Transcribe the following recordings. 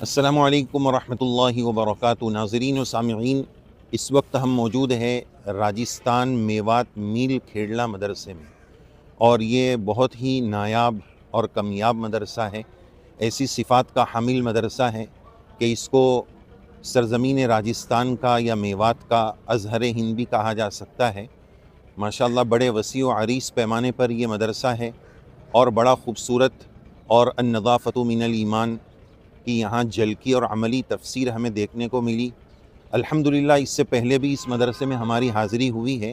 السلام علیکم ورحمۃ اللہ وبرکاتہ۔ ناظرین و سامعین، اس وقت ہم موجود ہیں راجستھان میوات میل کھیڑلا مدرسے میں، اور یہ بہت ہی نایاب اور کمیاب مدرسہ ہے۔ ایسی صفات کا حامل مدرسہ ہے کہ اس کو سرزمین راجستھان کا یا میوات کا ازہر ہند بھی کہا جا سکتا ہے۔ ماشاءاللہ بڑے وسیع و عریض پیمانے پر یہ مدرسہ ہے، اور بڑا خوبصورت اور النظافۃ من الایمان کی یہاں جھلکی اور عملی تفسیر ہمیں دیکھنے کو ملی۔ الحمدللہ اس سے پہلے بھی اس مدرسے میں ہماری حاضری ہوئی ہے،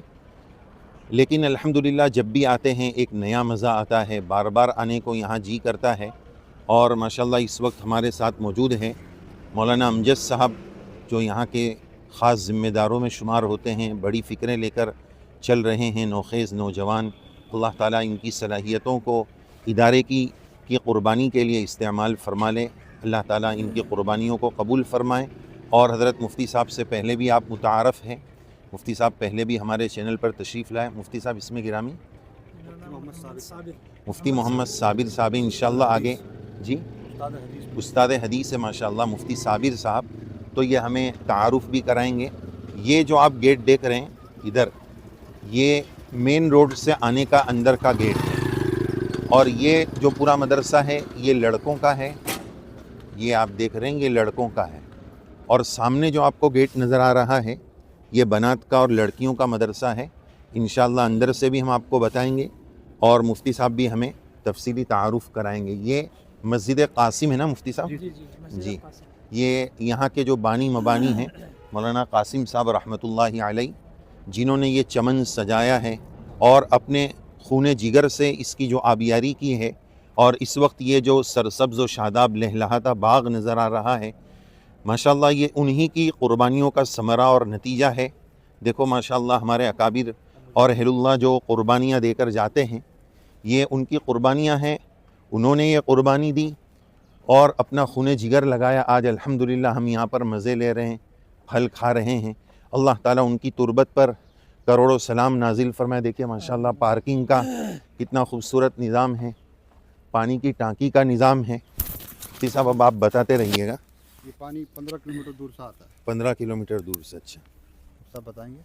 لیکن الحمدللہ جب بھی آتے ہیں ایک نیا مزہ آتا ہے، بار بار آنے کو یہاں جی کرتا ہے۔ اور ماشاءاللہ اس وقت ہمارے ساتھ موجود ہیں مولانا امجد صاحب، جو یہاں کے خاص ذمہ داروں میں شمار ہوتے ہیں، بڑی فکریں لے کر چل رہے ہیں، نوخیز نوجوان۔ اللہ تعالیٰ ان کی صلاحیتوں کو ادارے کی قربانی کے لیے استعمال فرما لے۔ اللہ تعالیٰ ان کی قربانیوں کو قبول فرمائے۔ اور حضرت مفتی صاحب سے پہلے بھی آپ متعارف ہیں، مفتی صاحب پہلے بھی ہمارے چینل پر تشریف لائے۔ مفتی صاحب اس میں گرامی مفتی محمد صابر صاحب انشاءاللہ آگے جی استاد حدیث ہے ماشاءاللہ مفتی صابر صاحب، تو یہ ہمیں تعارف بھی کرائیں گے۔ یہ جو آپ گیٹ دیکھ رہے ہیں ادھر، یہ مین روڈ سے آنے کا اندر کا گیٹ ہے، اور یہ جو پورا مدرسہ ہے یہ لڑکوں کا ہے۔ یہ آپ دیکھ رہے ہیں یہ لڑکوں کا ہے، اور سامنے جو آپ کو گیٹ نظر آ رہا ہے یہ بنات کا اور لڑکیوں کا مدرسہ ہے۔ انشاءاللہ اندر سے بھی ہم آپ کو بتائیں گے، اور مفتی صاحب بھی ہمیں تفصیلی تعارف کرائیں گے۔ یہ مسجد قاسم ہے نا مفتی صاحب؟ جی، یہ یہاں کے جو بانی مبانی ہیں مولانا قاسم صاحب رحمۃ اللہ علیہ، جنہوں نے یہ چمن سجایا ہے اور اپنے خون جگر سے اس کی جو آبیاری کی ہے، اور اس وقت یہ جو سرسبز و شاداب لہلہاتا باغ نظر آ رہا ہے، ماشاءاللہ یہ انہی کی قربانیوں کا ثمرہ اور نتیجہ ہے۔ دیکھو ماشاءاللہ ہمارے اکابر اور اہل اللہ جو قربانیاں دے کر جاتے ہیں، یہ ان کی قربانیاں ہیں، انہوں نے یہ قربانی دی اور اپنا خون جگر لگایا۔ آج الحمدللہ ہم یہاں پر مزے لے رہے ہیں، پھل کھا رہے ہیں۔ اللہ تعالیٰ ان کی تربت پر کروڑوں سلام نازل فرمائے۔ دیکھیے ماشاءاللہ پارکنگ کا کتنا خوبصورت نظام ہے، پانی کی ٹانکی کا نظام ہے۔ مفتی صاحب اب آپ بتاتے رہیے گا۔ یہ پانی 15 کلومیٹر دور سے آتا ہے، 15 کلومیٹر دور سے؟ اچھا، سب بتائیں گے۔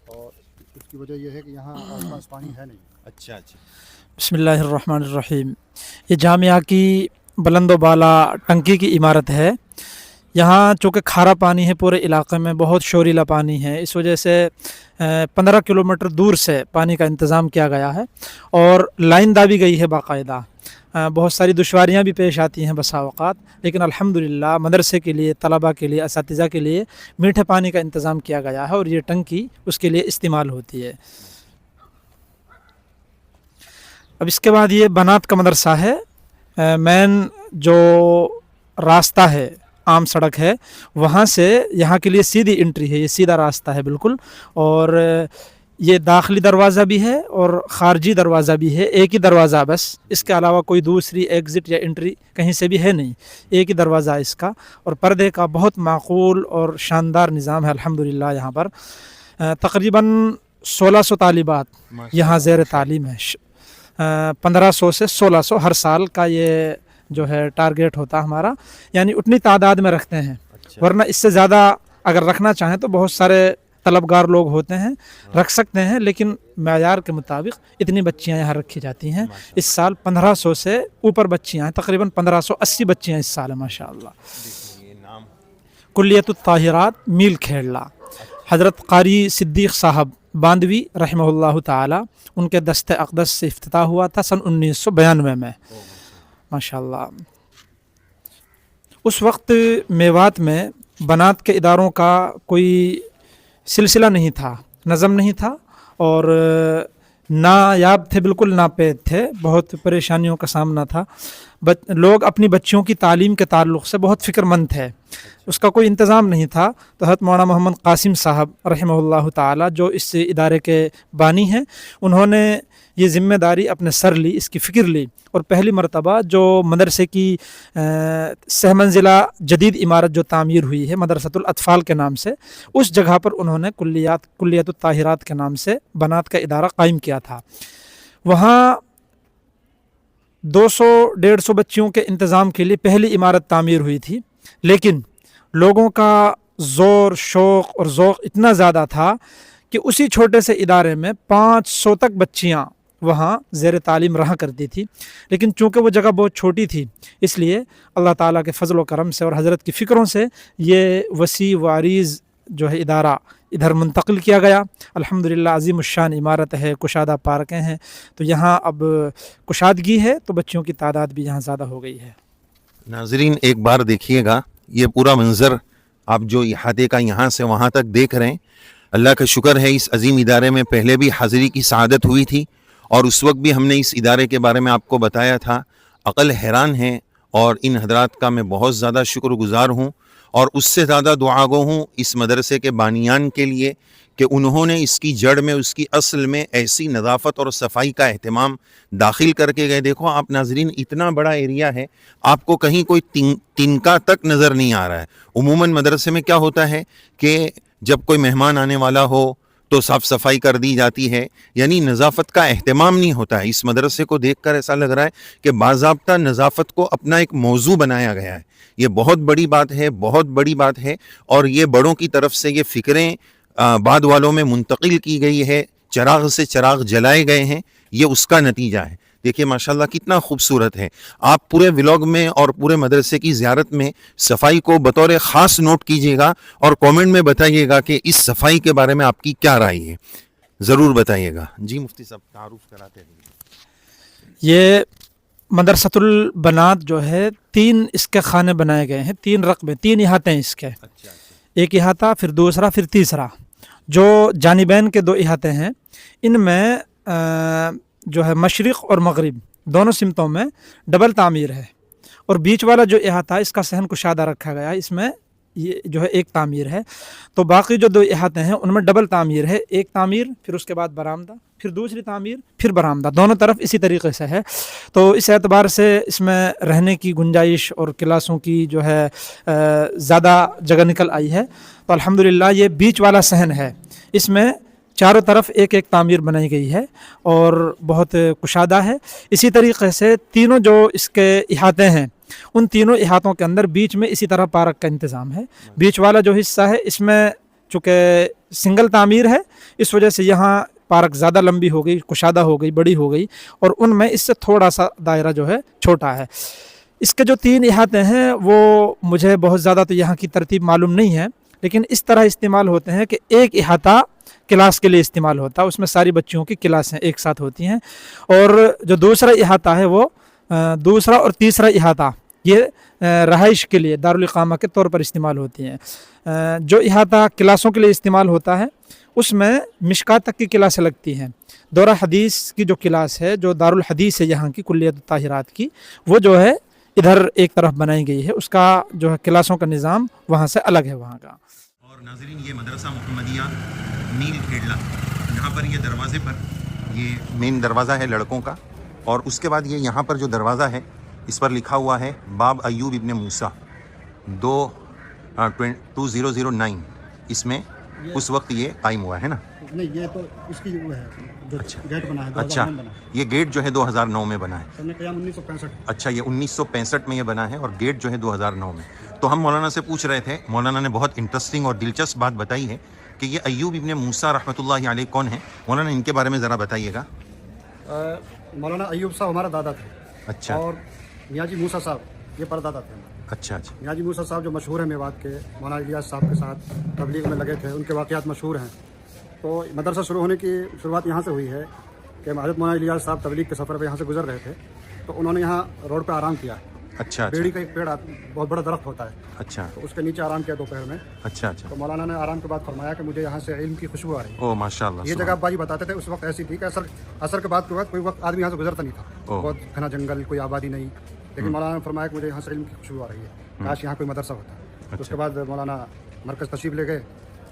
اور اس کی وجہ یہ ہے کہ یہاں آس پاس پانی ہے نہیں۔ اچھا اچھا۔ بسم اللہ الرحمن الرحیم۔ یہ جامعہ کی بلند و بالا ٹنکی کی عمارت ہے۔ یہاں چونکہ کھارا پانی ہے، پورے علاقے میں بہت شوریلا پانی ہے، اس وجہ سے 15 کلومیٹر دور سے پانی کا انتظام کیا گیا ہے، اور لائن دابی گئی ہے باقاعدہ۔ بہت ساری دشواریاں بھی پیش آتی ہیں بسا اوقات، لیکن الحمدللہ مدرسے کے لیے، طلباء کے لیے، اساتذہ کے لیے میٹھے پانی کا انتظام کیا گیا ہے، اور یہ ٹنکی اس کے لیے استعمال ہوتی ہے۔ اب اس کے بعد یہ بنات کا مدرسہ ہے۔ مین جو راستہ ہے، عام سڑک ہے، وہاں سے یہاں کے لیے سیدھی انٹری ہے، یہ سیدھا راستہ ہے بالکل، اور یہ داخلی دروازہ بھی ہے اور خارجی دروازہ بھی ہے، ایک ہی دروازہ بس، اس کے علاوہ کوئی دوسری ایگزٹ یا انٹری کہیں سے بھی ہے نہیں، ایک ہی دروازہ ہے اس کا۔ اور پردے کا بہت معقول اور شاندار نظام ہے الحمدللہ یہاں پر۔ تقریباً 1600 طالبات یہاں زیر تعلیم ہے، 1500 سے 1600 ہر سال کا یہ جو ہے ٹارگیٹ ہوتا ہمارا، یعنی اتنی تعداد میں رکھتے ہیں، ورنہ اس سے زیادہ اگر رکھنا چاہیں تو بہت سارے طلبگار لوگ ہوتے ہیں، رکھ سکتے ہیں، لیکن معیار کے مطابق اتنی بچیاں یہاں رکھی جاتی ہیں۔ اس سال 1500 سے اوپر بچیاں ہیں، تقریباً 1580 بچیاں اس سال ہیں ماشاءاللہ۔ کلیت الطاہرات میل کھیڑلا، حضرت قاری صدیق صاحب باندوی رحمہ اللہ تعالی، ان کے دست اقدس سے افتتاح ہوا تھا سن 1992 میں ماشاءاللہ۔ اس وقت میوات میں بنات کے اداروں کا کوئی سلسلہ نہیں تھا، نظم نہیں تھا، اور نایاب تھے، بالکل ناپید تھے، بہت پریشانیوں کا سامنا تھا۔ لوگ اپنی بچیوں کی تعلیم کے تعلق سے بہت فکر مند تھے، اس کا کوئی انتظام نہیں تھا۔ تو حضرت مولانا محمد قاسم صاحب رحمہ اللہ تعالی، جو اس ادارے کے بانی ہیں، انہوں نے یہ ذمہ داری اپنے سر لی، اس کی فکر لی، اور پہلی مرتبہ جو مدرسے کی 6 منزلہ جدید عمارت جو تعمیر ہوئی ہے مدرسۃ الاطفال کے نام سے، اس جگہ پر انہوں نے کلیت الطاہرات کے نام سے بنات کا ادارہ قائم کیا تھا۔ وہاں 200-150 بچیوں کے انتظام کے لیے پہلی عمارت تعمیر ہوئی تھی، لیکن لوگوں کا زور شوق اور ذوق اتنا زیادہ تھا کہ اسی چھوٹے سے ادارے میں 500 تک بچیاں وہاں زیر تعلیم رہا کرتی تھی. لیکن چونکہ وہ جگہ بہت چھوٹی تھی اس لیے اللہ تعالیٰ کے فضل و کرم سے اور حضرت کی فکروں سے یہ وسیع و عریض جو ہے ادارہ ادھر منتقل کیا گیا. الحمدللہ عظیم الشان عمارت ہے, کشادہ پارکیں ہیں, تو یہاں اب کشادگی ہے تو بچیوں کی تعداد بھی یہاں زیادہ ہو گئی ہے. ناظرین ایک بار دیکھیے گا یہ پورا منظر آپ جو احاطے کا یہاں سے وہاں تک دیکھ رہے ہیں. اللہ کا شکر ہے اس عظیم ادارے میں پہلے بھی حاضری کی سعادت ہوئی تھی اور اس وقت بھی ہم نے اس ادارے کے بارے میں آپ کو بتایا تھا. عقل حیران ہے اور ان حضرات کا میں بہت زیادہ شکر گزار ہوں اور اس سے زیادہ دعا گو ہوں اس مدرسے کے بانیان کے لیے کہ انہوں نے اس کی جڑ میں اس کی اصل میں ایسی نظافت اور صفائی کا اہتمام داخل کر کے گئے. دیکھو آپ ناظرین اتنا بڑا ایریا ہے, آپ کو کہیں کوئی تنکا تک نظر نہیں آ رہا ہے. عموماً مدرسے میں کیا ہوتا ہے کہ جب کوئی مہمان آنے والا ہو تو صاف صفائی کر دی جاتی ہے, یعنی نظافت کا اہتمام نہیں ہوتا ہے. اس مدرسے کو دیکھ کر ایسا لگ رہا ہے کہ باضابطہ نظافت کو اپنا ایک موضوع بنایا گیا ہے. یہ بہت بڑی بات ہے, بہت بڑی بات ہے, اور یہ بڑوں کی طرف سے یہ فکریں بعد والوں میں منتقل کی گئی ہے, چراغ سے چراغ جلائے گئے ہیں, یہ اس کا نتیجہ ہے. دیکھیے ماشاءاللہ کتنا خوبصورت ہے. آپ پورے ولاگ میں اور پورے مدرسے کی زیارت میں صفائی کو بطور خاص نوٹ کیجیے گا اور کامنٹ میں بتائیے گا کہ اس صفائی کے بارے میں آپ کی کیا رائے ہے, ضرور بتائیے گا. جی مفتی صاحب تعارف کراتے ہیں. یہ مدرسۃ البنات جو ہے 3 اس کے خانے بنائے گئے ہیں, 3 رقبے, 3 احاطے ہیں اس کے. ایک احاطہ, پھر دوسرا, پھر تیسرا. جو جانبین کے 2 احاطے ہیں ان میں جو ہے مشرق اور مغرب دونوں سمتوں میں ڈبل تعمیر ہے, اور بیچ والا جو احاطہ اس کا صحن کشادہ رکھا گیا ہے, اس میں یہ جو ہے ایک تعمیر ہے. تو باقی جو 2 احاطے ہیں ان میں ڈبل تعمیر ہے, ایک تعمیر پھر اس کے بعد برآمدہ, پھر دوسری تعمیر, پھر برآمدہ, دونوں طرف اسی طریقے سے ہے. تو اس اعتبار سے اس میں رہنے کی گنجائش اور کلاسوں کی جو ہے زیادہ جگہ نکل آئی ہے. تو الحمدللہ یہ بیچ والا صحن ہے, اس میں چاروں طرف ایک ایک تعمیر بنائی گئی ہے اور بہت کشادہ ہے. اسی طریقے سے تینوں جو اس کے احاطے ہیں ان تینوں احاطوں کے اندر بیچ میں اسی طرح پارک کا انتظام ہے. بیچ والا جو حصہ ہے اس میں چونکہ سنگل تعمیر ہے اس وجہ سے یہاں پارک زیادہ لمبی ہو گئی, کشادہ ہو گئی, بڑی ہو گئی, اور ان میں اس سے تھوڑا سا دائرہ جو ہے چھوٹا ہے. اس کے جو 3 احاطے ہیں وہ مجھے بہت زیادہ تو یہاں کی ترتیب معلوم نہیں ہے, لیکن اس طرح استعمال ہوتے ہیں کہ ایک احاطہ کلاس کے لیے استعمال ہوتا ہے, اس میں ساری بچیوں کی کلاسیں ایک ساتھ ہوتی ہیں, اور جو دوسرا احاطہ ہے وہ دوسرا اور تیسرا احاطہ یہ رہائش کے لیے دارالاقامہ کے طور پر استعمال ہوتی ہیں. جو احاطہ کلاسوں کے لیے استعمال ہوتا ہے اس میں مشکات تک کی کلاسیں لگتی ہیں. دورہ حدیث کی جو کلاس ہے جو دارالحدیث ہے یہاں کی کلیت الطاہرات کی, وہ جو ہے ادھر ایک طرف بنائی گئی ہے, اس کا جو ہے کلاسوں کا نظام وہاں سے الگ ہے وہاں کا. اور ناظرین یہ مدرسہ محمدیہ نیل کھیڑلا, یہاں پر یہ دروازے پر یہ مین دروازہ ہے لڑکوں کا, اور اس کے بعد یہ یہاں پر جو دروازہ ہے اس پر لکھا ہوا ہے باب ایوب ابن موسیٰ 2009. اس میں اس وقت یہ قائم ہوا ہے نا؟ نہیں, یہ تو اس کی وہ ہے جو گیٹ بنا ہے. اچھا, یہ گیٹ جو ہے 2009 میں بنا ہے. قیام 1965. اچھا, یہ 1965 میں یہ بنا ہے اور گیٹ جو ہے 2009 میں. تو ہم مولانا سے پوچھ رہے تھے, مولانا نے بہت انٹرسٹنگ اور دلچسپ بات بتائی ہے کہ یہ ایوب ابن موسیٰ رحمۃ اللہ علیہ کون ہیں. مولانا ان کے بارے میں ذرا بتائیے گا. مولانا ایوب صاحب ہمارا دادا تھے. اچھا. اور میاں جی موسیٰ صاحب یہ پردادا تھے. اچھا اچھا. میاں جی موسیٰ صاحب جو مشہور ہیں میوات کے, مولانا الیاس صاحب کے ساتھ تبلیغ میں لگے تھے, ان کے واقعات مشہور ہیں. تو مدرسہ شروع ہونے کی شروعات یہاں سے ہوئی ہے کہ حضرت مولانا الیاس صاحب تبلیغ کے سفر پہ یہاں سے گزر رہے تھے, تو انہوں نے یہاں روڈ پہ آرام کیا. اچھا. بیڑی کا ایک پیڑ بہت بڑا درخت ہوتا ہے. اچھا. تو اس کے نیچے آرام کیا دوپہر میں. اچھا اچھا. تو مولانا نے آرام کے بعد فرمایا کہ مجھے یہاں سے علم کی خوشبو آ رہی ہے. او ماشاء اللہ. یہ جگہ ابا جی بتاتے تھے اس وقت ایسی تھی کہ عصر کے بعد کوئی وقت آدمی یہاں سے گزرتا نہیں تھا, بہت گھنا جنگل, کوئی آبادی نہیں. لیکن مولانا نے فرمایا کہ مجھے یہاں سے علم کی خوشبو آ رہی ہے, کاش یہاں کوئی مدرسہ ہوتا. اس کے بعد مولانا مرکز تشریف لے گئے.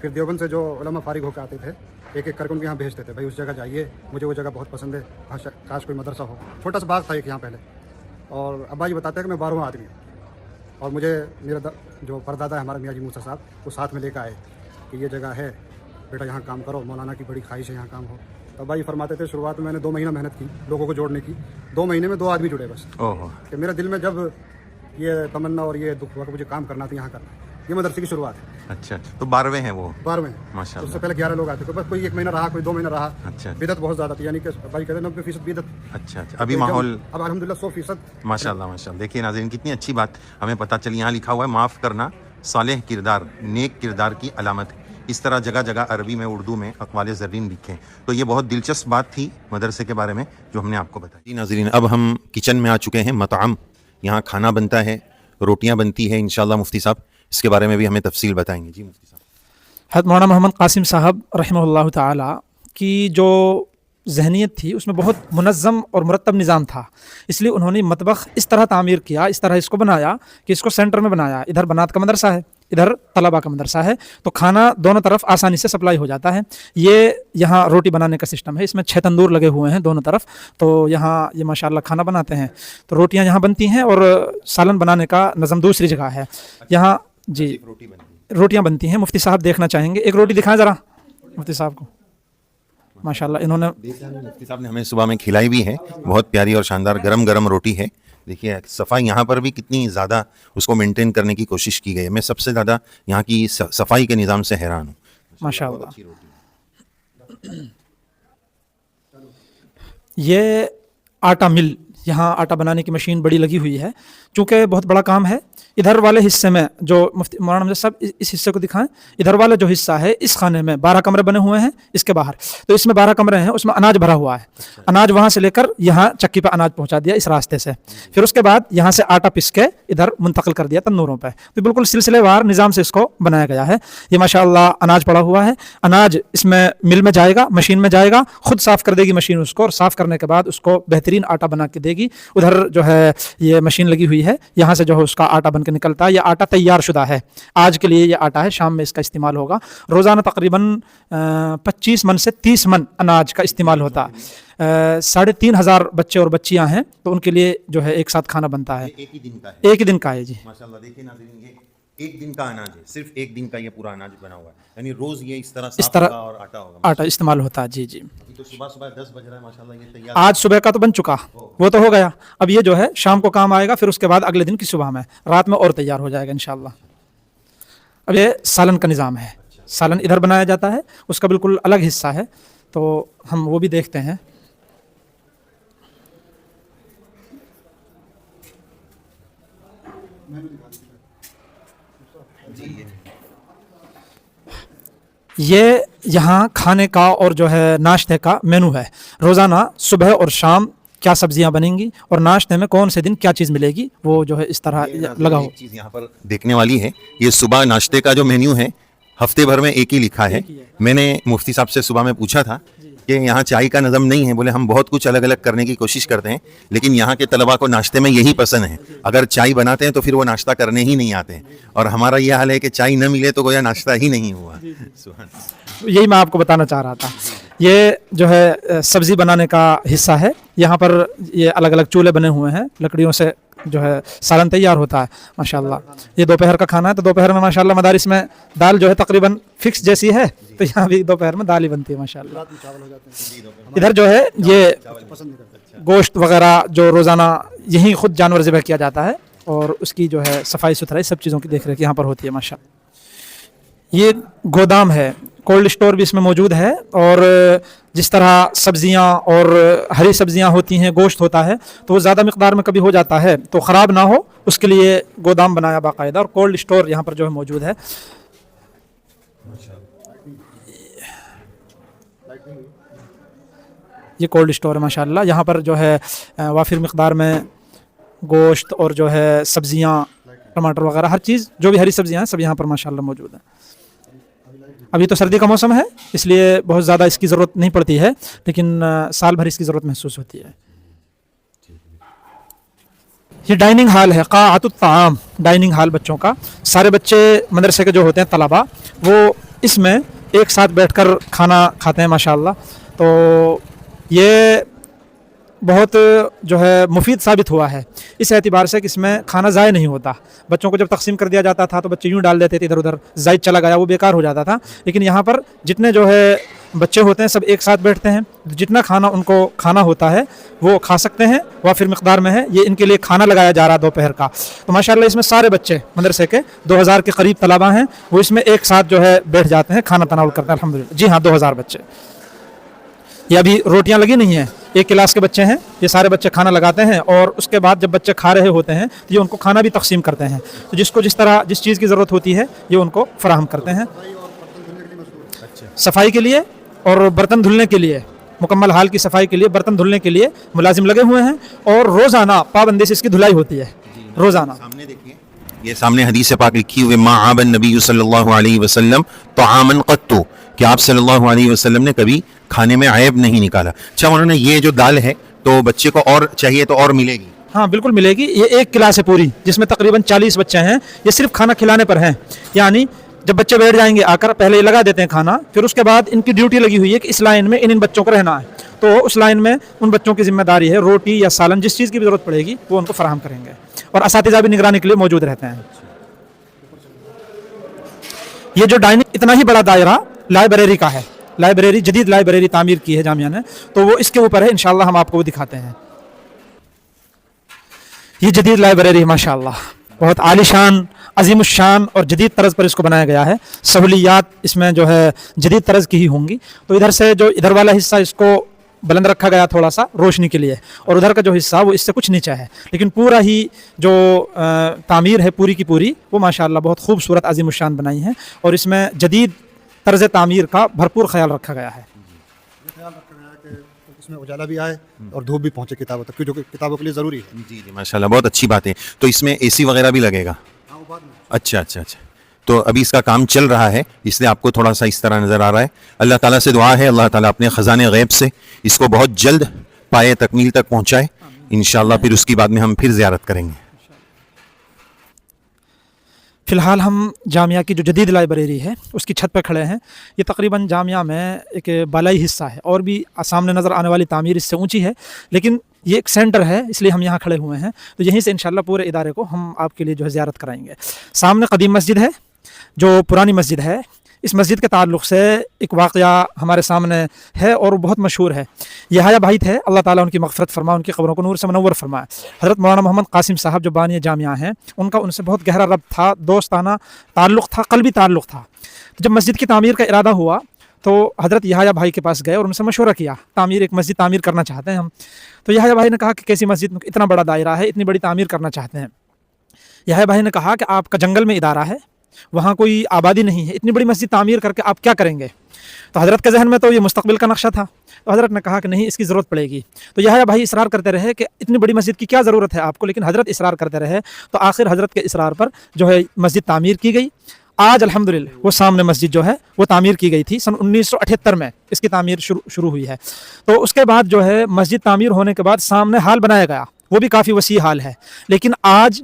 پھر دیوبند سے جو علماء فارغ ہو کے آتے تھے ایک ایک کر کے ان کے یہاں بھیجتے تھے, بھائی اس جگہ جائیے, مجھے وہ جگہ بہت پسند ہے, کاش کوئی مدرسہ ہو. چھوٹا سا باغ تھا ایک یہاں پہلے. اور ابا جی بتاتے ہیں کہ میں 12واں آدمی ہوں, اور مجھے میرا جو پردادا ہے ہمارا میاں جی موسیٰ صاحب, وہ ساتھ میں لے کے آئے کہ یہ جگہ ہے بیٹا, یہاں کام کرو, مولانا کی بڑی خواہش ہے یہاں کام ہو. تو ابا جی فرماتے تھے شروعات میں نے 2 مہینہ محنت کی لوگوں کو جوڑنے کی. 2 مہینے میں 2 آدمی جڑے بس. کہ میرے دل میں جب ये तमन्ना और ये दुख हुआ कि मुझे काम करना था, यहाँ करना है। ये मदरसे की शुरुआत है। अच्छा, तो 12वें हैं वो? 12वें। माशाल्लाह। उससे पहले 11 लोग आते थे, बस कोई 1 महीना रहा, कोई 2 महीना रहा। अच्छा। बिदत बहुत ज़्यादा थी, यानी कि भाई कहते हैं 90% बिदत। अच्छा, अभी माहौल अब अल्हम्दुलिल्लाह 100%। माशाल्लाह माशाल्लाह। देखिए नाज़रीन, कितनी अच्छी बात हमें पता चली। यहाँ लिखा हुआ है माफ़ करना सालेह किरदार, नेक किरदार की अलामत है। इस तरह जगह जगह अरबी में, उर्दू में अक़वाल ज़रीन लिखे। तो ये बहुत दिलचस्प बात थी मदरसे के बारे में जो हमने आपको बताई। जी नाज़रीन, अब हम किचन में आ चुके हैं। मतअम, यहाँ खाना बनता है, रोटियाँ बनती है इंशाल्लाह। मुफ्ती साहब इसके बारे में भी हमें तफसील बताएंगे। जी मुफ्ती साहब। हज़रत मौलाना मोहम्मद कासिम साहब रहमतुल्लाह ताला की जो जहनीत थी उसमें बहुत मुनज़्ज़म और मुरतब निज़ाम था, इसलिए उन्होंने मतबख़ इस तरह तामीर किया, इस तरह इसको बनाया कि इसको सेंटर में बनाया। इधर बनात का मदरसा है, इधर तलबा का मदरसा है, तो खाना दोनों तरफ आसानी से सप्लाई हो जाता है। ये यहाँ रोटी बनाने का सिस्टम है, इसमें 6 तंदूर लगे हुए हैं दोनों तरफ, तो यहाँ ये माशाल्लाह खाना बनाते हैं। तो रोटियाँ यहाँ बनती हैं और सालन बनाने का नज़म दूसरी जगह है। यहाँ जी रोटियाँ बनती हैं। मुफ्ती साहब देखना चाहेंगे, एक रोटी दिखाएं ज़रा मुफ्ती साहब को। माशाल्लाह इन्होंने मुफ्ती साहब ने हमें सुबह में खिलाई भी है, बहुत प्यारी और शानदार गरम गरम रोटी है। देखिए सफाई यहाँ पर भी कितनी ज़्यादा उसको मेंटेन करने की कोशिश की गई है। मैं सबसे ज़्यादा यहाँ की सफाई के निज़ाम से हैरान हूँ माशाल्लाह। ये आटा मिल, यहाँ आटा बनाने की मशीन बड़ी लगी हुई है। चूँकि बहुत बड़ा काम है, इधर वाले हिस्से में जो मुफ्ती मौलाना मजद साहब इस हिस्से को दिखाएं, इधर वाला जो हिस्सा है इस खाने में 12 कमरे बने हुए हैं। इसके बाहर तो इसमें 12 कमरे हैं, उसमें अनाज भरा हुआ है। अनाज वहाँ से लेकर यहाँ चक्की पे अनाज पहुँचा दिया इस रास्ते से, फिर उसके बाद यहाँ से आटा पिस के इधर मुंतकिल कर दिया तंदूरों पे। तो बिल्कुल सिलसिलेवार निज़ाम से इसको बनाया गया है। ये माशाअल्लाह अनाज पड़ा हुआ है, अनाज इसमें मिल में जाएगा, मशीन में जाएगा, खुद साफ़ कर देगी मशीन उसको, और साफ़ करने के बाद उसको बेहतरीन आटा बना के देगी। उधर जो है ये मशीन लगी हुई है, यहाँ से जो है उसका आटा बन के निकलता है। ये आटा तैयार शुदा है, आज के लिए ये आटा है, शाम में इसका इस्तेमाल होगा। रोज़ाना तकरीबन 25 मन से 30 मन अनाज का इस्तेमाल होता है। 3,500 बच्चे और बच्चियां हैं, तो उनके लिए जो है एक साथ खाना बनता है। एक ही दिन का है? एक ही दिन का है जी माशाल्लाह। देखिए नाज़रीन, ये एक दिन का अनाज है, सिर्फ एक दिन का ये पूरा अनाज बना हुआ है, यानी रोज ये इस तरह और आटा होगा, आटा इस्तेमाल होता है। जी जी। तो सुबह सुबह 10 बज रहा है माशाल्लाह, ये तैयार। आज सुबह का तो बन चुका, वो तो हो गया। अब ये जो है शाम को काम आएगा, फिर उसके बाद अगले दिन की सुबह में, रात में और तैयार हो जाएगा इंशाल्लाह। अब ये सालन का निज़ाम है, सालन इधर बनाया जाता है, उसका बिल्कुल अलग हिस्सा है, तो हम वो भी देखते हैं। ये यहाँ खाने का और जो है नाश्ते का मेनू है। रोज़ाना सुबह और शाम क्या सब्जियां बनेंगी और नाश्ते में कौन से दिन क्या चीज़ मिलेगी, वो जो है इस तरह लगा हो। एक चीज़ यहाँ पर देखने वाली है, ये सुबह नाश्ते का जो मेन्यू है हफ्ते भर में एक ही लिखा है। मैंने मुफ्ती साहब से सुबह में पूछा था कि यहाँ चाय का नज़म नहीं है, बोले हम बहुत कुछ अलग अलग करने की कोशिश करते हैं, लेकिन यहाँ के तलबा को नाश्ते में यही पसंद है। अगर चाय बनाते हैं तो फिर वो नाश्ता करने ही नहीं आते हैं, और हमारा ये हाल है कि चाय न मिले तो गोया नाश्ता ही नहीं हुआ। यही मैं आपको बताना चाह रहा था। ये जो है सब्ज़ी बनाने का हिस्सा है, यहाँ पर ये अलग अलग चूल्हे बने हुए हैं, लकड़ियों से जो है सालन तैयार होता है माशाल्लाह। ये दोपहर का खाना है, तो दोपहर में माशाल्लाह मदारिस में दाल जो है तकरीबन फिक्स जैसी है, तो यहाँ भी दोपहर में दाल ही बनती है माशाल्लाह। इधर जो है ये गोश्त वगैरह जो रोज़ाना यहीं खुद जानवर ज़िबह किया जाता है, और उसकी जो है सफाई सुथराई सब चीज़ों की देख रेख यहाँ पर होती है माशाल्लाह। ये गोदाम है, कोल्ड स्टोर भी इसमें मौजूद है, और जिस तरह सब्जियां और हरी सब्जियां होती हैं, गोश्त होता है, तो वो ज़्यादा मिक़दार में कभी हो जाता है तो ख़राब ना हो, उसके लिए गोदाम बनाया बाकायदा, और कोल्ड स्टोर यहाँ पर जो है मौजूद है। ये कोल्ड स्टोर है माशाल्लाह। यहाँ पर जो है वाफिर मिक़दार में गोश्त और जो है सब्जियां, टमाटर वगैरह हर चीज़ जो भी हरी सब्जियां हैं सब यहाँ पर माशाल्लाह मौजूद है। अभी तो सर्दी का मौसम है, इसलिए बहुत ज़्यादा इसकी ज़रूरत नहीं पड़ती है, लेकिन साल भर इसकी ज़रूरत महसूस होती है। ये डाइनिंग हाल है, क़ाअतुत ताआम, डाइनिंग हाल बच्चों का। सारे बच्चे मदरसे के जो होते हैं तलबा, वो इसमें एक साथ बैठकर खाना खाते हैं माशाल्लाह। तो ये बहुत जो है मुफीद साबित हुआ है इस एतबार से कि इसमें खाना ज़ाय नहीं होता। बच्चों को जब तकसीम कर दिया जाता था तो बच्चे यूँ डाल देते थे इधर उधर, ज़ायद चला गया, वो बेकार हो जाता था। लेकिन यहाँ पर जितने जो है बच्चे होते हैं सब एक साथ बैठते हैं, जितना खाना उनको खाना होता है वो खा सकते हैं, वाफिर मिकदार में है। ये इनके लिए खाना लगाया जा रहा है दोपहर का। तो माशाल्लाह इसमें सारे बच्चे मदरसे के 2000 के करीब तलबा हैं, वो इसमें एक साथ जो है बैठ जाते हैं, खाना तनावल करते हैं अल्हम्दुलिल्लाह। जी हाँ, 2000 बच्चे। ये अभी रोटियां लगी नहीं हैं, एक क्लास के बच्चे हैं, ये सारे बच्चे खाना लगाते हैं और उसके बाद जब बच्चे खा रहे होते हैं तो ये उनको खाना भी तकसीम करते हैं। तो जिसको जिस तरह जिस चीज़ की ज़रूरत होती है ये उनको फराहम करते हैं। सफाई के लिए और बर्तन धुलने के लिए, मुकम्मल हाल की सफाई के लिए, बर्तन धुलने के लिए मुलाजिम लगे हुए हैं और रोज़ाना पाबंदी से इसकी धुलाई होती है रोज़ाना। सामने देखिए, ये सामने हदीस पाक लिखी हुई, मा आबन नबी सल्लल्लाहु अलैहि वसल्लम तआमन क़त्तु, कि आप सल्लल्लाहु अलैहि वसल्लम ने कभी खाने में ऐब नहीं निकाला। अच्छा, उन्होंने ये जो दाल है तो बच्चे को और चाहिए तो और मिलेगी? हाँ बिल्कुल मिलेगी। ये एक क्लास है पूरी जिसमें तकरीबन 40 बच्चे हैं, ये सिर्फ खाना खिलाने पर हैं। यानी जब बच्चे बैठ जाएंगे आकर, पहले ये लगा देते हैं खाना, फिर उसके बाद इनकी ड्यूटी लगी हुई है कि इस लाइन में इन बच्चों को रहना है। तो उस लाइन में उन बच्चों की जिम्मेदारी है, रोटी या सालन जिस चीज़ की भी ज़रूरत पड़ेगी वो उनको फराहम करेंगे और असातिज़ा भी निगरानी के लिए मौजूद रहते हैं। ये जो डाइनिंग इतना ही बड़ा दायरा लाइब्रेरी का है, लाइब्रेरी जदीद लाइब्रेरी तामीर की है जामिया ने, तो वो इसके ऊपर है, इंशाल्लाह हम आपको वो दिखाते हैं। ये जदीद लाइब्रेरी है माशाल्लाह, बहुत आलीशान, अजीमुशान और जदीद तर्ज पर इसको बनाया गया है। सहूलियात इसमें जो है जदीद तर्ज की ही होंगी। तो इधर से जो इधर वाला हिस्सा इसको बुलंद रखा गया थोड़ा सा रोशनी के लिए, और उधर का जो हिस्सा वो इससे कुछ नीचे है, लेकिन पूरा ही जो तामीर है पूरी की पूरी वो माशाल्लाह बहुत खूबसूरत अजीमुशान बनाई है और इसमें जदीद तर्ज तामीर का भरपूर ख्याल रखा गया है। इसमें उजाला भी आए और धूप भी पहुंचे किताबों तक, जो कि किताबों के लिए ज़रूरी है। जी जी माशाल्लाह, बहुत अच्छी बात है। तो इसमें एसी वगैरह भी लगेगा? अच्छा अच्छा अच्छा। तो अभी इसका काम चल रहा है, इसलिए आपको थोड़ा सा इस तरह नज़र आ रहा है। अल्लाह ताला से दुआ है, अल्लाह ताला अपने ख़ज़ाने गैब से इसको बहुत जल्द पाए तकमील तक पहुँचाए इंशाअल्लाह। फिर उसकी बाद में हम फिर ज़ियारत करेंगे। फ़िलहाल हम जामिया की जो जदीद लाइब्रेरी है उसकी छत पर खड़े हैं। ये तकरीबन जामिया में एक बालाई हिस्सा है और भी सामने नज़र आने वाली तामीर इससे ऊंची है, लेकिन ये एक सेंटर है इसलिए हम यहाँ खड़े हुए हैं। तो यहीं से इंशाल्लाह पूरे इदारे को हम आपके लिए जो है ज़ियारत कराएंगे। सामने कदीम मस्जिद है जो पुरानी मस्जिद है। इस मस्जिद के ताल्लुक़ से एक वाक़या हमारे सामने है और बहुत मशहूर है। यहाया भाई थे, अल्लाह ताला उनकी मग़फ़िरत फरमाए, उनकी क़ब्रों को नूर से मनव्वर फरमाए। हज़रत मौलाना मोहम्मद कासिम साहब जो बानी जामिया हैं, उनका उनसे बहुत गहरा रब्त था, दोस्ताना ताल्लुक़ था, क़ल्बी ताल्लुक़ था। जब मस्जिद की तामीर का इरादा हुआ तो हज़रत यहाया भाई के पास गए और उनसे मशवरा किया, एक मस्जिद तामीर करना चाहते हैं हम। तो यहाया भाई ने कहा कि कैसी मस्जिद, इतना बड़ा दायरा है, इतनी बड़ी तामीर करना चाहते हैं। यहाया भाई ने कहा कि आपका जंगल में इदारा है, वहाँ कोई आबादी नहीं है, इतनी बड़ी मस्जिद तामीर करके आप क्या करेंगे? तो हज़रत के जहन में तो ये मुस्तकबिल का नक्शा था। तो हज़रत ने कहा कि नहीं, इसकी ज़रूरत पड़ेगी। तो यहाया भाई इसरार करते रहे कि इतनी बड़ी मस्जिद की क्या ज़रूरत है आपको, लेकिन हज़रत इसरार करते रहे। तो आखिर हज़रत के इसरार पर जो है मस्जिद तामीर की गई। आज अल्हम्दुलिल्लाह वो सामने मस्जिद जो है वो तामीर की गई थी, सन 1978 में इसकी तामीर शुरू हुई है। तो उसके बाद जो है मस्जिद तामीर होने के बाद सामने हाल बनाया गया, वो भी काफ़ी वसी हाल है, लेकिन आज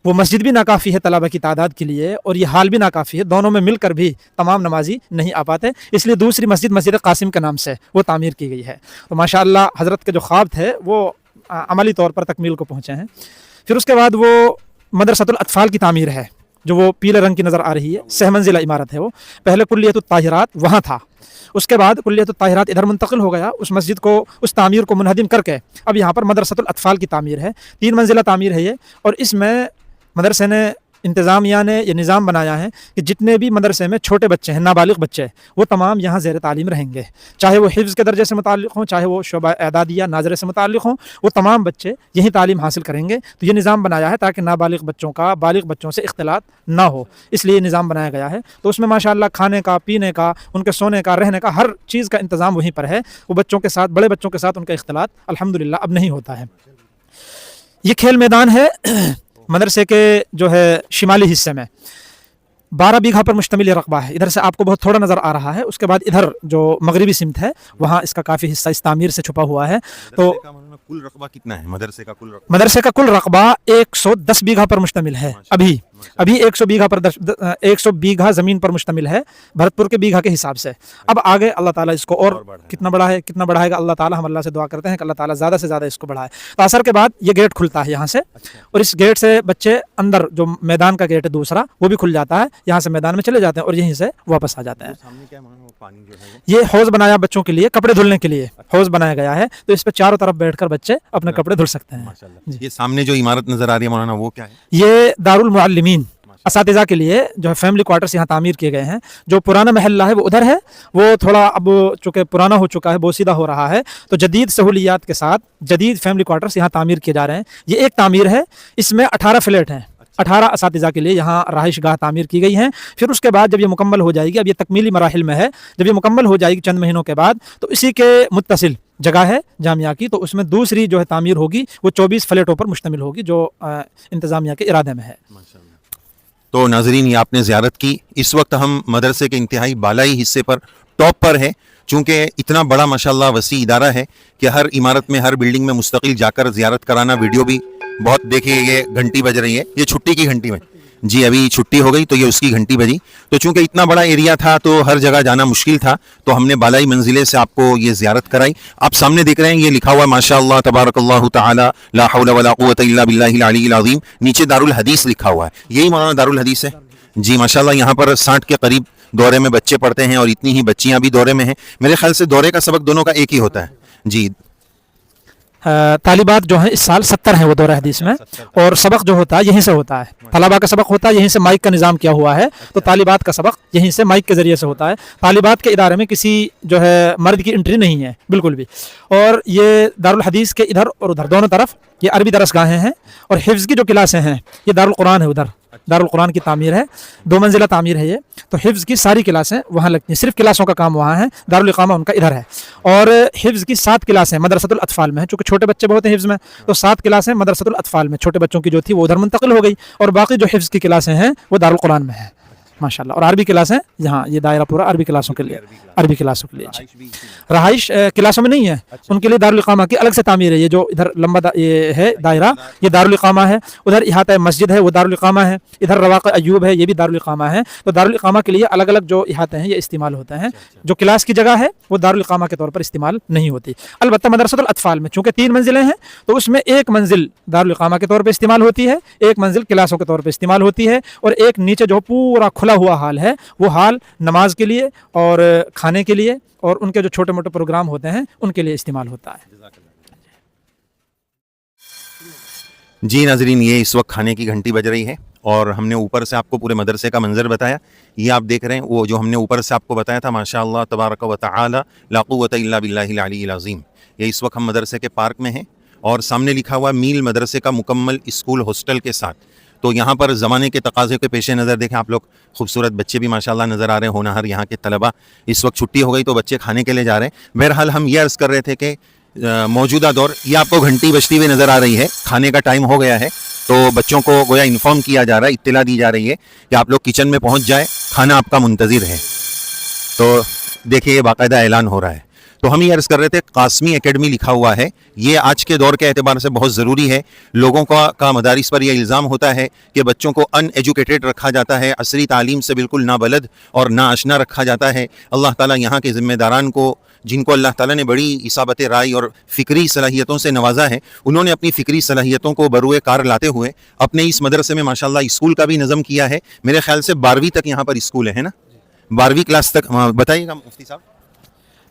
वो मस्जिद भी नाकाफ़ी है तलबा की तादाद के लिए और ये हाल भी नाकाफ़ी है। दोनों में मिलकर भी तमाम नमाजी नहीं आ पाते, इसलिए दूसरी मस्जिद मस्जिद कासिम के नाम से वो तामीर की गई है। तो माशाअल्लाह हज़रत के जो ख्वाब थे वो अमली तौर पर तकमील को पहुँचे हैं। फिर उसके बाद वो मदरसतुल अतफ़ाल की तामीर है जो वो पीले रंग की नज़र आ रही है, 6 मंजिला इमारत है वो। पहले कुल्लियतुत ताहिरात वहाँ था, उसके बाद कुल्लियतुत ताहिरात इधर मुंतकिल हो गया, उस मस्जिद को, उस तामीर को मुनहदिम करके अब यहाँ पर मदरसतुल अतफ़ाल की तामीर है। 3 मंजिला तामीर है ये, और इसमें मदरसे ने, इंतज़ामिया ने ये निज़ाम बनाया है कि जितने भी मदरसे में छोटे बच्चे हैं, नाबालिग बच्चे, वो तमाम यहाँ ज़ेर तालीम रहेंगे, चाहे वो हिफ्ज़ के दर्जे से मुताल्लिक़ हों, चाहे वो शोबा एदादिया नाज़रे से मुताल्लिक़ हों, वो तमाम बच्चे यहीं तालीम हासिल करेंगे। तो ये निज़ाम बनाया है ताकि नाबालिग बच्चों का बालिग बच्चों से इख्तिलात ना हो, इसलिए निज़ाम बनाया गया है। तो उसमें माशाअल्लाह खाने का, पीने का, उनके सोने का, रहने का, हर चीज़ का इंतज़ाम वहीं पर है। वो बच्चों के साथ, बड़े बच्चों के साथ उनका इख्तिलात अल्हम्दुलिल्लाह अब नहीं होता है। ये खेल मैदान है मदरसे के जो है शिमाली हिस्से में, 12 बीघा पर मुश्तमिल रकबा है। इधर से आपको बहुत थोड़ा नज़र आ रहा है, उसके बाद इधर जो मगरिबी सिमत है वहाँ इसका काफ़ी हिस्सा इस तामीर से छुपा हुआ है। तो مولانا کل رقبہ کتنا ہے مدرسے کا؟ کل رقبہ मदरसे का कुल रकबा 110 बीघा पर मुश्तमिल है। अभी 100 बीघा पर 100 बीघा ज़मीन पर मुश्तमिल है भरतपुर के बीघा के हिसाब से। अब आगे अल्लाह ताला इसको और कितना बढ़ाएगा अल्लाह ताला, हम अल्लाह से दुआ करते हैं कि अल्लाह ताला ज़्यादा से ज़्यादा इसको बढ़ाए। तो असर के बाद ये गेट खुलता है यहाँ से, और इस गेट से बच्चे अंदर जो मैदान का गेट है दूसरा वो भी खुल जाता है, यहाँ से मैदान में चले जाते हैं और यहीं से वापस आ जाते हैं। सामने क्या मानो पानी जो है ये हौज बनाया बच्चों के लिए, कपड़े धुलने के लिए हौज बनाया गया है, तो इस पे चारों तरफ बैठकर बच्चे अपने कपड़े धुल सकते हैं। माशाल्लाह। ये सामने जो इमारत नजर आ रही है मौलाना वो क्या है? ये दारुल मुअल्लिमीन असातिज़ा के लिए जो है फैमिली क्वार्टर्स यहाँ तामीर किए गए हैं। जो पुराना महल्ला है वो उधर है, वो थोड़ा अब चूँकि पुराना हो चुका है, बोसीदा हो रहा है, तो जदीद सहूलियात के साथ जदीद फैमिली क्वार्टर्स यहाँ तामीर किए जा रहे हैं। ये एक तामीर है, इसमें 18 फ्लैट हैं, 18 असातिज़ा के लिए यहाँ रहाइश गाह तामीर की गई हैं। फिर उसके बाद जब ये मुकम्मल हो जाएगी, अब ये तकमीली मराहिल में है, जब ये मुकम्मल हो जाएगी चंद महीनों के बाद, तो इसी के मुत्तसिल जगह है जामिया की, तो उसमें दूसरी जो है तामीर होगी वो 24 फ्लैटों पर मुश्तमिल होगी जो इंतज़ामिया के इरादे में है। तो नाजरीन, ये आपने ज़ियारत की। इस वक्त हम मदरसे के इंतहाई बालाई हिस्से पर टॉप पर है, चूँकि इतना बड़ा माशाल्लाह वसी इदारा है कि हर इमारत में हर बिल्डिंग में मुस्तकिल जाकर ज़ियारत कराना। वीडियो भी बहुत, देखिए ये घंटी बज रही है, ये छुट्टी की घंटी में जी, अभी छुट्टी हो गई तो ये उसकी घंटी बजी। तो चूँकि इतना बड़ा एरिया था तो हर जगह जाना मुश्किल था, तो हमने बालाई मंजिले से आपको ये ज़ियारत कराई। आप सामने देख रहे हैं ये लिखा हुआ है माशाअल्लाह तबारकल्लाहु तआला ला हौला वला कुव्वता इल्ला बिल्लाहिल अलीय्यिल अज़ीम। नीचे दारुल हदीस लिखा हुआ है, यही मौलाना दारुल हदीस है जी। माशाअल्लाह यहाँ पर 60 के करीब दौरे में बच्चे पढ़ते हैं और इतनी ही बच्चियाँ भी दौरे में हैं। मेरे ख्याल से दौरे का सबक दोनों का एक ही होता है जी। तालिबात जो है इस साल 70 हैं वो दौरा हदीस में, और सबक जो होता है यहीं से होता है। तलबा का सबक होता है यहीं से, माइक का निज़ाम किया हुआ है, तो तालिबात का सबक यहीं से माइक के ज़रिए से होता है। तालिबात के इदारे में किसी जो है मर्द की एंट्री नहीं है बिल्कुल भी। और ये दारुल हदीस के इधर और उधर दोनों तरफ ये अरबी दरसगाहें हैं, और हिफ्ज़ की जो क्लासें हैं ये दारुल कुरान है, उधर दारुल कुरान की तामीर है, 2 मंजिला तामीर है ये, तो हिफ्ज़ की सारी क्लासें वहाँ लगती हैं, सिर्फ क्लासों का काम वहाँ है, दारुल इक़ामा उनका इधर है। और हिफ्ज़ की 7 क्लासें मदरसतुल अतफ़ाल में है, चूँकि छोटे बच्चे बहुत हैं हिफ्ज़ में, तो 7 क्लासें मदरसतुल अतफ़ाल में छोटे बच्चों की जो थी वो उधर मुंतकिल हो गई, और बाकी जो हिफ्ज़ की क्लासें हैं वो दारुल कुरान में है माशाल्लाह। और अरबी क्लासें यहाँ, ये दायरा पूरा अरबी क्लासों के लिए, अरबी क्लासों के लिए। रहाइश क्लासों में नहीं है, उनके लिए दारुल इक़ामा की अलग से तामीर है। ये जो इधर लंबा ये है दायरा, ये दारुल इक़ामा है, उधर इहाता मस्जिद है वो दारुल इक़ामा है, इधर रवाक़ अय्यूब है ये भी दारुल इक़ामा है। तो दारुल इक़ामा के लिए अलग अलग जो इहाते हैं ये इस्तेमाल होते हैं। जो क्लास की जगह है वो दारुल इक़ामा के तौर पर इस्तेमाल नहीं होती। अलबत्ता मदरसतुल अतफ़ाल में चूँकि 3 मंजिलें हैं, तो उसमें एक मंजिल दारुल इक़ामा के तौर पर इस्तेमाल होती है, एक मंजिल क्लासों के तौर पर इस्तेमाल होती है, और एक नीचे जो पूरा खुला हुआ हाल है वो हाल नमाज के लिए और खाने के लिए और उनके जो छोटे मोटे प्रोग्राम होते हैं उनके लिए इस्तेमाल होता है जी। नाजरीन, ये इस वक्त खाने की घंटी बज रही है और हमने ऊपर से आपको पूरे मदरसे का मंजर बताया। ये आप देख रहे हैं वो जो हमने ऊपर से आपको बताया था माशाअल्लाह तबारक व तआला ला कुव्वता इल्ला बिल्लाहिल अलीय्यिल अज़ीम। ये इस वक्त हम मदरसे के पार्क में हैं और सामने लिखा हुआ मील मदरसे का मुकम्मल स्कूल हॉस्टल के साथ। तो यहाँ पर ज़माने के तकाज़े के पेश नज़र देखें आप लोग, खूबसूरत बच्चे भी माशाल्लाह नज़र आ रहे हैं, होनहार यहाँ के तलबा। इस वक्त छुट्टी हो गई तो बच्चे खाने के लिए जा रहे हैं। बहरहाल हम ये अर्ज़ कर रहे थे कि मौजूदा दौर, ये आपको घंटी बजती हुई नज़र आ रही है, खाने का टाइम हो गया है, तो बच्चों को गोया इन्फॉर्म किया जा रहा है, इत्तला दी जा रही है कि आप लोग किचन में पहुँच जाए, खाना आपका मुंतज़िर है। तो देखिए ये बाकायदा ऐलान हो रहा है। तो हम ये अर्ज़ कर रहे थे, कासमी एकेडमी लिखा हुआ है, ये आज के दौर के एतबार से बहुत ज़रूरी है। लोगों का मदारिस पर यह इल्ज़ाम होता है कि बच्चों को अनएजुकेटेड रखा जाता है, असरी तालीम से बिल्कुल नाबलद और ना आशना रखा जाता है। अल्लाह ताला यहाँ के ज़िम्मेदारान को, जिनको अल्लाह ताला ने बड़ी इसाबत राय और फ़िक्री सलाहियतों से नवाजा है, उन्होंने अपनी फ़िक्री सलाहियतों को बरूए कार लाते हुए अपने इस मदरसे में माशाल्लाह स्कूल का भी नज़म किया है। मेरे ख्याल से 12वीं तक यहाँ पर स्कूल है ना, 12वीं क्लास तक। बताइएगा मुफ्ती साहब।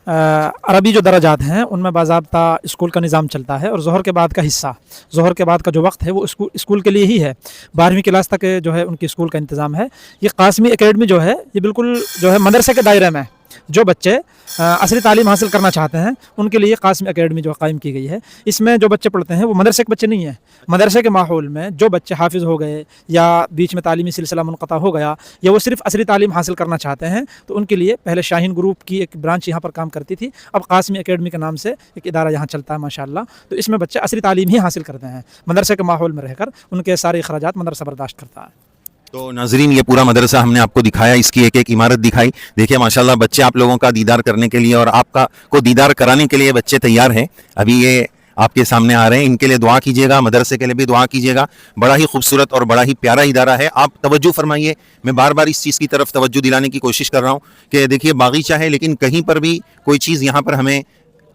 अरबी जो दराजात हैं उनमें बाज़ाब्ता स्कूल का निज़ाम चलता है, और ज़ोहर के बाद का हिस्सा, ज़ोहर के बाद का जो वक्त है वो स्कूल के लिए ही है। 12वीं क्लास तक जो है उनकी स्कूल का इंतज़ाम है। ये कासमी एकेडमी जो है ये बिल्कुल जो है मदरसे के दायरे में, जो बच्चे असली तालीम हासिल करना चाहते हैं उनके लिए कासमी एकेडमी जो कायम की गई है। इसमें जो बच्चे पढ़ते हैं वो मदरसे के बच्चे नहीं हैं। मदरसे के माहौल में जो बच्चे हाफिज़ हो गए या बीच में तालीमी सिलसिला मुनक़ता हो गया, या वो सिर्फ असली तालीम हासिल करना चाहते हैं, तो उनके लिए पहले शाहीन ग्रुप की एक ब्रांच यहाँ पर काम करती थी, अब कासमी एकेडमी के नाम से एक इदारा यहाँ चलता है माशाअल्लाह। तो इसमें बच्चे असली तालीम ही हासिल करते हैं, मदरसे के माहौल में रहकर उनके सारे अखराजात मदरसा बर्दाश्त करता है। तो नाजरीन, ये पूरा मदरसा हमने आपको दिखाया, इसकी एक एक इमारत दिखाई। देखिए माशाल्लाह बच्चे आप लोगों का दीदार करने के लिए और आपका को दीदार कराने के लिए बच्चे तैयार हैं। अभी ये آپ کے سامنے آ رہے ہیں, ان کے لیے دعا کیجیے گا, مدرسے کے لیے بھی دعا کیجیے گا. بڑا ہی خوبصورت اور بڑا ہی پیارا ادارہ ہے. آپ توجہ فرمائیے, میں بار بار اس چیز کی طرف توجہ دلانے کی کوشش کر رہا ہوں کہ دیکھیے باغیچہ ہے لیکن کہیں پر بھی کوئی چیز یہاں پر ہمیں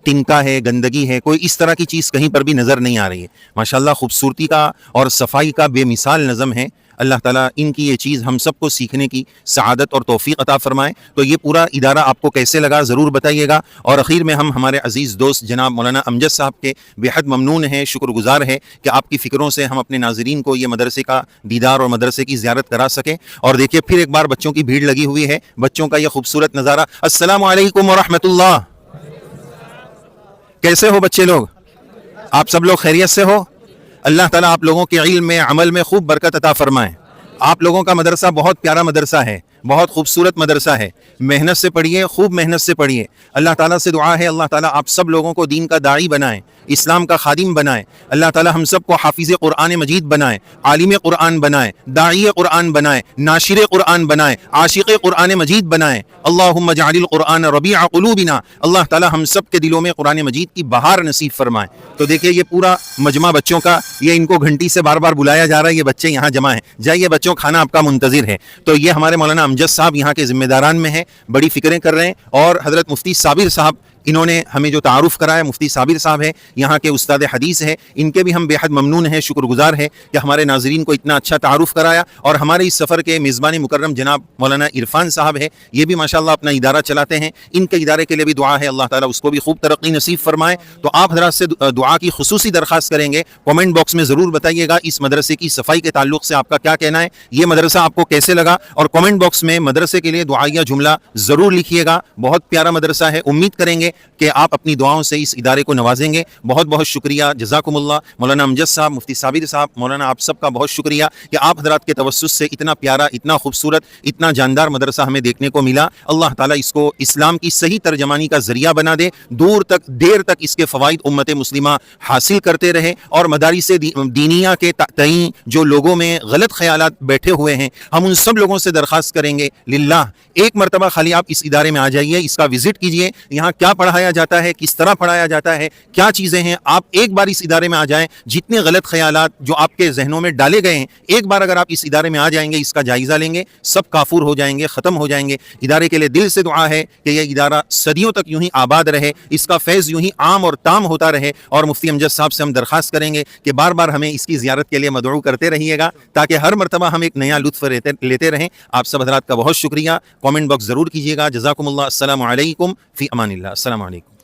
ٹنکا ہے, گندگی ہے, کوئی اس طرح کی چیز کہیں پر بھی نظر نہیں آ رہی ہے. ماشاءاللہ خوبصورتی کا اور صفائی کا بے مثال نظم ہے. اللہ تعالیٰ ان کی یہ چیز ہم سب کو سیکھنے کی سعادت اور توفیق عطا فرمائے. تو یہ پورا ادارہ آپ کو کیسے لگا ضرور بتائیے گا. اور اخیر میں ہم ہمارے عزیز دوست جناب مولانا امجد صاحب کے بے حد ممنون ہیں, شکر گزار ہے کہ آپ کی فکروں سے ہم اپنے ناظرین کو یہ مدرسے کا دیدار اور مدرسے کی زیارت کرا سکیں. اور دیکھیے پھر ایک بار بچوں کی بھیڑ لگی ہوئی ہے, بچوں کا یہ خوبصورت نظارہ. السلام علیکم ورحمۃ اللہ. کیسے ہو بچے لوگ؟ آپ سب لوگ خیریت سے ہو؟ اللہ تعالیٰ آپ لوگوں کے علم میں عمل میں خوب برکت عطا فرمائے. آپ لوگوں کا مدرسہ بہت پیارا مدرسہ ہے, بہت خوبصورت مدرسہ ہے. محنت سے پڑھیے, خوب محنت سے پڑھیے. اللہ تعالیٰ سے دعا ہے اللہ تعالیٰ آپ سب لوگوں کو دین کا داعی بنائے, اسلام کا خادم بنائے. اللہ تعالیٰ ہم سب کو حافظ قرآن مجید بنائے, عالم قرآن بنائے, داعی قرآن بنائے, ناشر قرآن بنائے, عاشق قرآن مجید بنائے. اللہم اجعل القرآن ربیع قلوبنا. اللہ تعالیٰ ہم سب کے دلوں میں قرآن مجید کی بہار نصیب فرمائے. تو دیکھیے یہ پورا مجمع بچوں کا, یہ ان کو گھنٹی سے بار بار بلایا جا رہا ہے, یہ بچے یہاں جمع ہیں. جائیے بچوں, کھانا آپ کا منتظر ہے. تو یہ ہمارے مولانا امجد صاحب یہاں کے ذمہ داران میں ہیں, بڑی فکریں کر رہے ہیں. اور حضرت مفتی صابر صاحب انہوں نے ہمیں جو تعارف کرایا, مفتی صابر صاحب ہے, یہاں کے استاد حدیث ہے, ان کے بھی ہم بے حد ممنون ہیں, شکر گزار ہے کہ ہمارے ناظرین کو اتنا اچھا تعارف کرایا. اور ہمارے اس سفر کے میزبان مکرم جناب مولانا عرفان صاحب ہے, یہ بھی ماشاءاللہ اپنا ادارہ چلاتے ہیں. ان کے ادارے کے لیے بھی دعا ہے, اللہ تعالیٰ اس کو بھی خوب ترقی نصیب فرمائے. تو آپ حضرات سے دعا کی خصوصی درخواست کریں گے, کامنٹ باکس میں ضرور بتائیے گا اس مدرسے کی صفائی کے تعلق سے آپ کا کیا کہنا ہے, یہ مدرسہ آپ کو کیسے لگا. اور کامنٹ باکس میں مدرسے کے لیے دعائیہ جملہ ضرور لکھیے گا. بہت پیارا مدرسہ ہے, امید کریں گے کہ آپ اپنی دعاؤں سے اس ادارے کو نوازیں گے. بہت بہت شکریہ, جزاکم اللہ. مولانا امجد صاحب, مفتی صابر صاحب, مولانا آپ سب کا بہت شکریہ کہ آپ حضرات کے توسط سے اتنا پیارا, اتنا خوبصورت, اتنا جاندار مدرسہ ہمیں دیکھنے کو ملا. اللہ تعالیٰ اس کو اسلام کی صحیح ترجمانی کا ذریعہ بنا دے, دور تک دیر تک اس کے فوائد امت مسلمہ حاصل کرتے رہے. اور مدارس دینیہ کے تئیں جو لوگوں میں غلط خیالات بیٹھے ہوئے ہیں, ہم ان سب لوگوں سے درخواست کریں گے للہ ایک مرتبہ خالی آپ اس ادارے میں آ جائیے, اس کا وزٹ کیجئے. یہاں کیا پڑھایا جاتا ہے, کس طرح پڑھایا جاتا ہے, کیا چیزیں ہیں, آپ ایک بار اس ادارے میں آ جائیں. جتنے غلط خیالات جو آپ کے ذہنوں میں ڈالے گئے ہیں, ایک بار اگر آپ اس ادارے میں آ جائیں گے, اس کا جائزہ لیں گے, سب کافور ہو جائیں گے, ختم ہو جائیں گے. ادارے کے لیے دل سے دعا ہے کہ یہ ادارہ صدیوں تک یوں ہی آباد رہے, اس کا فیض یوں ہی عام اور تام ہوتا رہے. اور مفتی امجد صاحب سے ہم درخواست کریں گے کہ بار بار ہمیں اس کی زیارت کے لیے مدعو کرتے رہیے گا, تاکہ ہر مرتبہ ہم ایک نیا لطف لیتے رہیں. آپ سب حضرات کا بہت شکریہ. کامنٹ باکس ضرور کیجیے گا. جزاکم اللہ. السلام علیکم, فی امان اللہ. السلام علیکم.